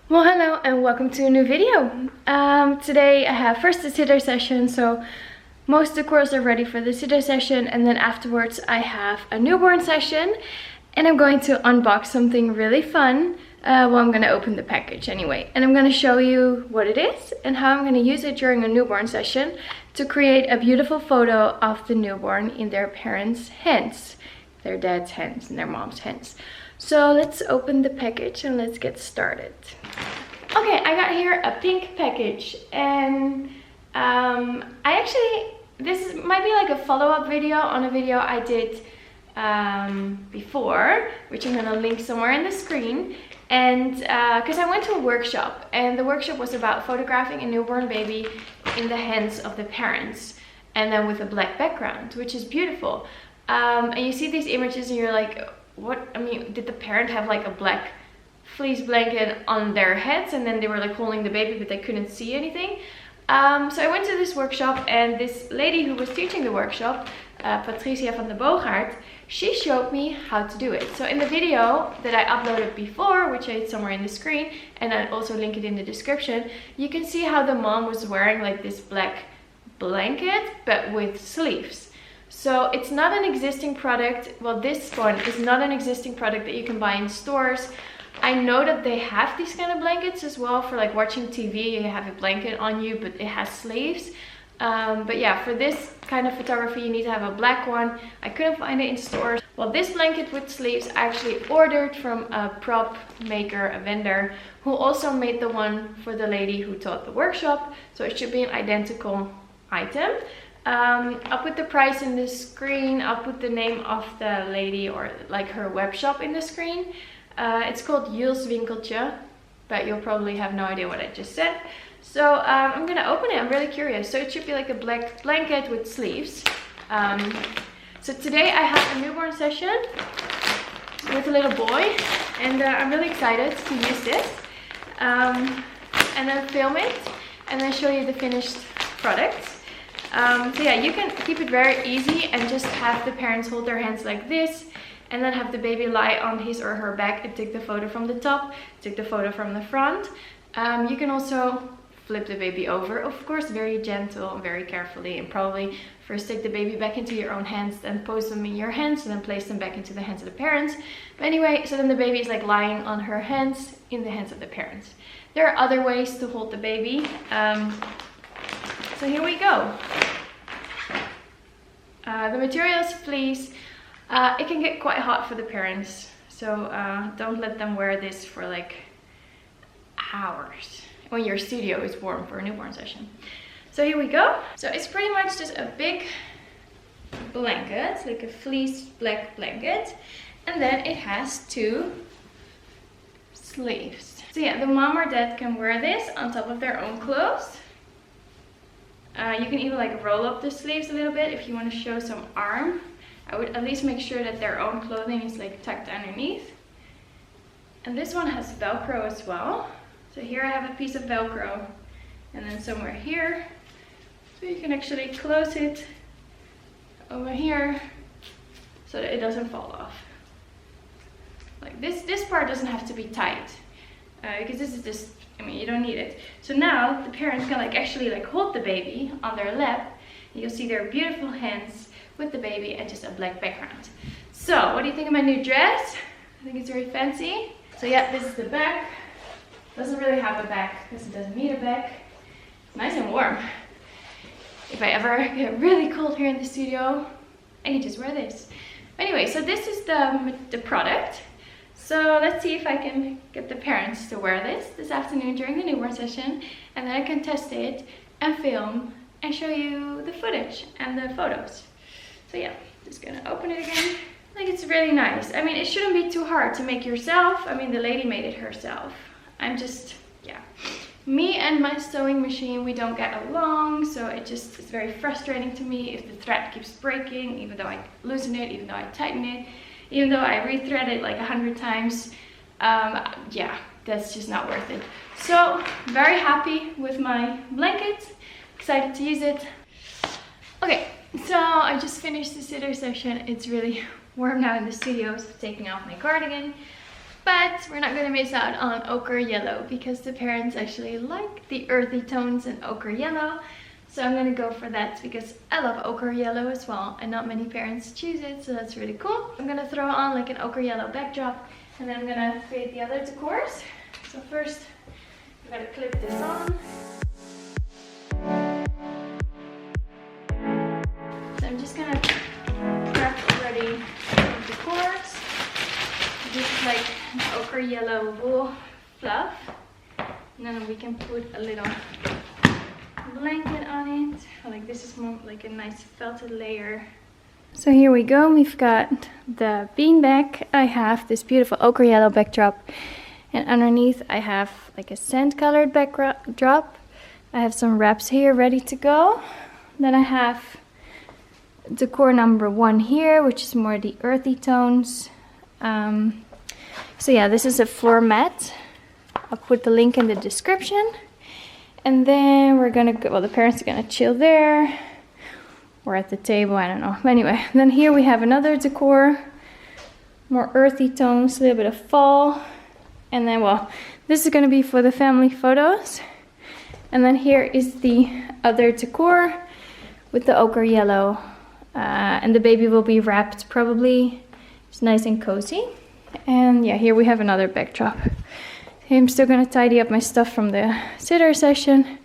Well, hello and welcome to a new video. Today I have first the sitter session, so most of the course are ready for the sitter session, and then afterwards I have a newborn session and I'm going to unbox something really fun. Well, I'm going to open the package anyway, and I'm going to show you what it is and how I'm going to use it during a newborn session to create a beautiful photo of the newborn in their parents' hands, their dad's hands and their mom's hands. So let's open the package and let's get started. Okay, I got here a pink package, and this might be like a follow-up video on a video I did before, which I'm gonna link somewhere in the screen. And because I went to a workshop, and the workshop was about photographing a newborn baby in the hands of the parents, and then with a black background, which is beautiful. And you see these images and you're like, what? I mean, did the parent have like a black fleece blanket on their heads and then they were like holding the baby but they couldn't see anything? So I went to this workshop, and this lady who was teaching the workshop, Patricia van de Boogaard, she showed me how to do it. So in the video that I uploaded before, which I had somewhere in the screen, and I'll also link it in the description, you can see how the mom was wearing like this black blanket but with sleeves. So it's not an existing product. Well, this one is not an existing product that you can buy in stores. I know that they have these kind of blankets as well for like watching TV. You have a blanket on you, but it has sleeves. But yeah, for this kind of photography, you need to have a black one. I couldn't find it in stores. Well, this blanket with sleeves I actually ordered from a prop maker, a vendor, who also made the one for the lady who taught the workshop. So it should be an identical item. I'll put the price in the screen. I'll put the name of the lady or like her web shop in the screen. It's called Jules Winkeltje, but you'll probably have no idea what I just said. So I'm gonna open it. I'm really curious. So it should be like a black blanket with sleeves. So today I have a newborn session with a little boy, and I'm really excited to use this and then film it and then show you the finished product. So yeah, you can keep it very easy and just have the parents hold their hands like this, and then have the baby lie on his or her back and take the photo from the top, take the photo from the front. You can also flip the baby over, of course, very gentle, very carefully, and probably first take the baby back into your own hands, then pose them in your hands, and then place them back into the hands of the parents. But anyway, so then the baby is like lying on her hands in the hands of the parents. There are other ways to hold the baby. So here we go. The material is fleece. It can get quite hot for the parents, so don't let them wear this for like hours when your studio is warm for a newborn session. So here we go. So it's pretty much just a big blanket, like a fleece black blanket, and then it has two sleeves. So yeah, the mom or dad can wear this on top of their own clothes. You can even like roll up the sleeves a little bit if you want to show some arm. I would at least make sure that their own clothing is like tucked underneath. And this one has Velcro as well. So here I have a piece of Velcro, and then somewhere here. So you can actually close it over here so that it doesn't fall off. Like this part doesn't have to be tight because this is just, I mean, you don't need it. So now the parents can like actually like hold the baby on their lap. You'll see their beautiful hands with the baby and just a black background. So what do you think of my new dress? I think it's very fancy. So yeah, this is the back. Doesn't really have a back because it doesn't need a back. It's nice and warm. If I ever get really cold here in the studio, I can just wear this. Anyway, so this is the product. So let's see if I can get the parents to wear this afternoon during the newborn session, and then I can test it and film and show you the footage and the photos. So yeah, just gonna open it again. I think it's really nice. I mean, it shouldn't be too hard to make yourself. I mean, the lady made it herself. I'm just, yeah. Me and my sewing machine, we don't get along, so it's very frustrating to me if the thread keeps breaking, even though I loosen it, even though I tighten it, even though I rethread it like 100 times. Yeah, that's just not worth it. So, very happy with my blanket, excited to use it. Okay, so I just finished the sitter session. It's really warm now in the studio, so taking off my cardigan. But we're not gonna miss out on ochre yellow because the parents actually like the earthy tones and ochre yellow. So I'm gonna go for that because I love ochre yellow as well, and not many parents choose it, so that's really cool. I'm gonna throw on like an ochre yellow backdrop, and then I'm gonna create the other decors. So first, I'm gonna clip this on. So I'm just gonna craft already the decors. This is like an ochre yellow wool fluff, and then we can put a little blanket on it. Like this is more like a nice felted layer. So here we go, we've got the beanbag. I have this beautiful ochre yellow backdrop, and underneath I have like a sand colored backdrop. I have some wraps here ready to go. Then I have decor number 1 here, which is more the earthy tones. So yeah, this is a floor mat. I'll put the link in the description. And then we're gonna go, well, the parents are gonna chill there or at the table, I don't know. Anyway, then here we have another decor, more earthy tones, a little bit of fall. And then, well, this is gonna be for the family photos. And then here is the other decor with the ochre yellow. And the baby will be wrapped probably. It's nice and cozy. And yeah, here we have another backdrop. I'm still gonna tidy up my stuff from the sitter session,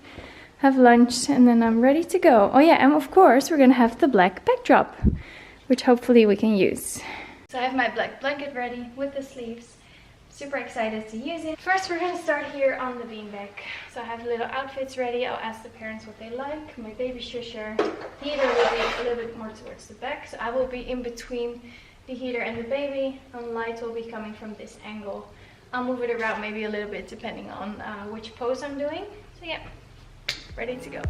have lunch, and then I'm ready to go. Oh yeah, and of course we're gonna have the black backdrop, which hopefully we can use. So I have my black blanket ready with the sleeves. Super excited to use it. First we're gonna start here on the beanbag. So I have little outfits ready. I'll ask the parents what they like. My baby shusher. Heater will be a little bit more towards the back, so I will be in between the heater and the baby, and light will be coming from this angle. I'll move it around maybe a little bit depending on which pose I'm doing. So yeah, ready to go.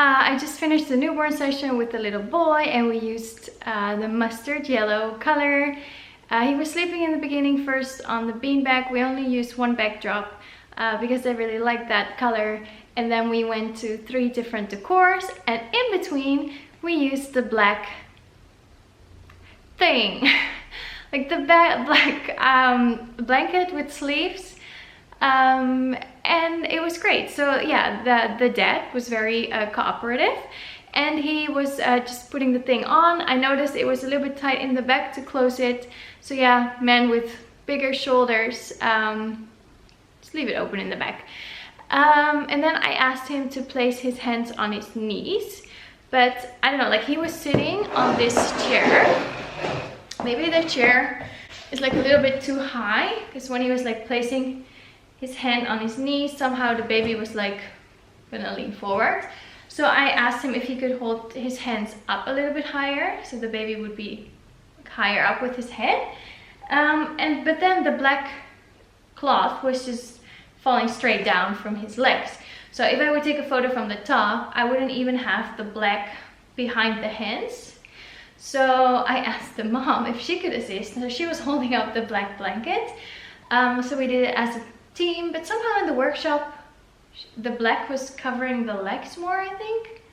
I just finished the newborn session with the little boy, and we used the mustard yellow color. He was sleeping in the beginning first on the beanbag. We only used one backdrop because I really liked that color. And then we went to 3 different decors, and in between we used the black thing. Like the black blanket with sleeves. And it was great. So yeah, the dad was very cooperative, and he was just putting the thing on. I noticed it was a little bit tight in the back to close it. So yeah, man with bigger shoulders. Just leave it open in the back. And then I asked him to place his hands on his knees, but I don't know, like he was sitting on this chair. Maybe the chair is like a little bit too high, because when he was like placing his hand on his knees, somehow the baby was like gonna lean forward. So I asked him if he could hold his hands up a little bit higher, so the baby would be higher up with his head. But then the black cloth was just falling straight down from his legs. So if I would take a photo from the top, I wouldn't even have the black behind the hands. So I asked the mom if she could assist. So she was holding up the black blanket. So we did it as a team, but somehow in the workshop, the black was covering the legs more, I think.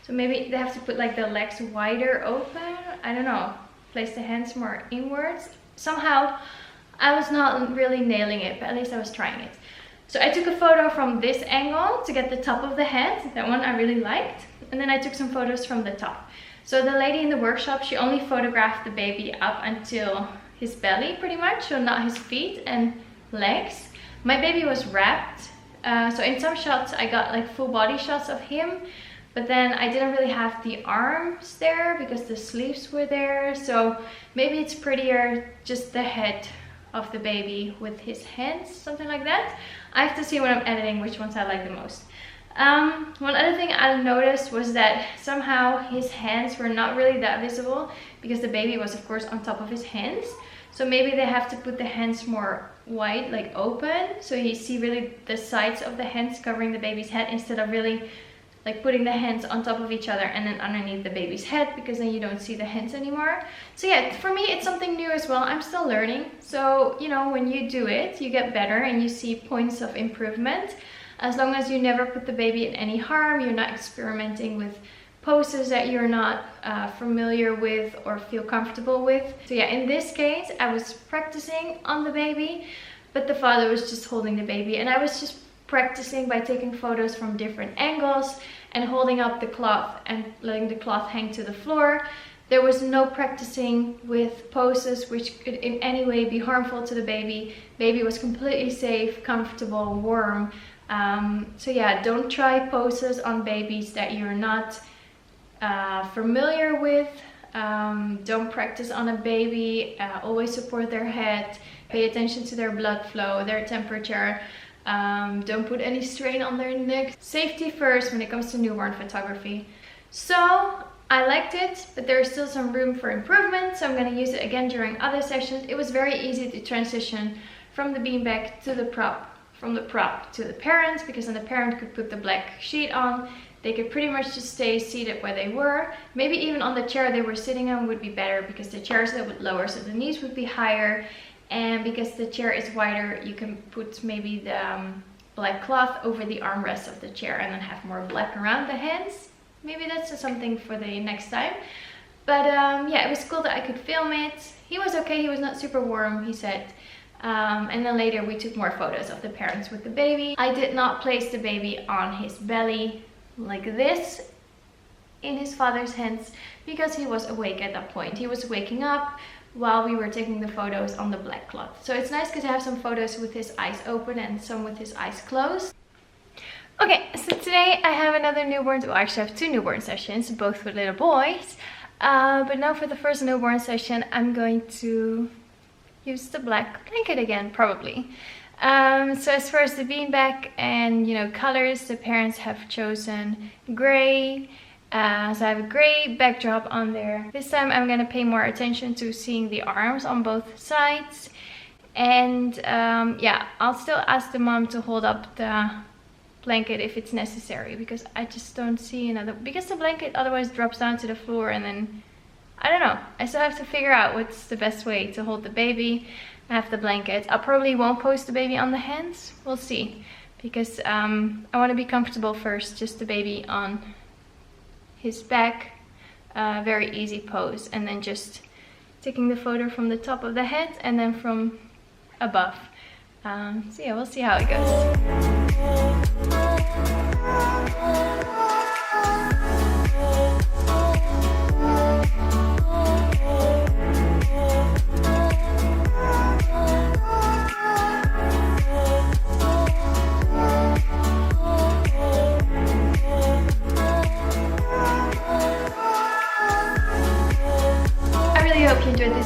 So maybe they have to put like the legs wider open. I don't know. Place the hands more inwards. Somehow I was not really nailing it, but at least I was trying it. So I took a photo from this angle to get the top of the head. That one I really liked. And then I took some photos from the top. So the lady in the workshop, she only photographed the baby up until his belly pretty much, so not his feet and legs. My baby was wrapped. So in some shots I got like full body shots of him, but then I didn't really have the arms there because the sleeves were there. So maybe it's prettier just the head of the baby with his hands, something like that. I have to see when I'm editing which ones I like the most. One other thing I noticed was that somehow his hands were not really that visible because the baby was of course on top of his hands. So maybe they have to put the hands more wide, like open, so you see really the sides of the hands covering the baby's head instead of really like putting the hands on top of each other and then underneath the baby's head, because then you don't see the hands anymore. So yeah, for me it's something new as well. I'm still learning, so you know, when you do it you get better and you see points of improvement, as long as you never put the baby in any harm, you're not experimenting with poses that you're not familiar with or feel comfortable with. So yeah, in this case I was practicing on the baby, but the father was just holding the baby, and I was just practicing by taking photos from different angles and holding up the cloth and letting the cloth hang to the floor. There was no practicing with poses which could in any way be harmful to the baby. Baby was completely safe, comfortable, warm. So yeah, don't try poses on babies that you're not familiar with. Don't practice on a baby. Always support their head. Pay attention to their blood flow, their temperature. Don't put any strain on their neck. Safety first when it comes to newborn photography. So I liked it, but there's still some room for improvement, so I'm going to use it again during other sessions. It was very easy to transition from the beanbag to the prop, from the prop to the parent, because then the parent could put the black sheet on. They could pretty much just stay seated where they were. Maybe even on the chair they were sitting on would be better, because the chair is a little bit lower, so the knees would be higher. And because the chair is wider, you can put maybe the black cloth over the armrest of the chair and then have more black around the hands. Maybe that's something for the next time. But yeah, it was cool that I could film it. He was okay, he was not super warm, he said. And then later we took more photos of the parents with the baby. I did not place the baby on his belly like this in his father's hands because he was awake at that point. He was waking up while we were taking the photos on the black cloth. So it's nice because I have some photos with his eyes open and some with his eyes closed. Okay, so today I have another newborn, well actually I have two newborn sessions, both with little boys. But now for the first newborn session I'm going to use the black blanket again, probably. So as far as the beanbag and you know colors, the parents have chosen gray. So I have a gray backdrop on there. This time I'm gonna pay more attention to seeing the arms on both sides. And yeah, I'll still ask the mom to hold up the blanket if it's necessary, because I just don't see another, because the blanket otherwise drops down to the floor, and then I don't know, I still have to figure out what's the best way to hold the baby. I have the blanket. I probably won't post the baby on the hands, we'll see, because I want to be comfortable first, just the baby on his back, very easy pose, and then just taking the photo from the top of the head and then from above. So yeah, we'll see how it goes.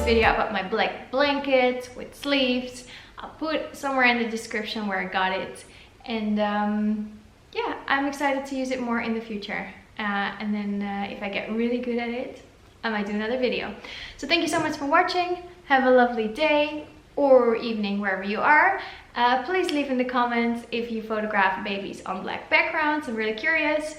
video about my black blanket with sleeves. I'll put somewhere in the description where I got it. And yeah, I'm excited to use it more in the future. And then if I get really good at it, I might do another video. So thank you so much for watching. Have a lovely day or evening wherever you are. Please leave in the comments if you photograph babies on black backgrounds. I'm really curious.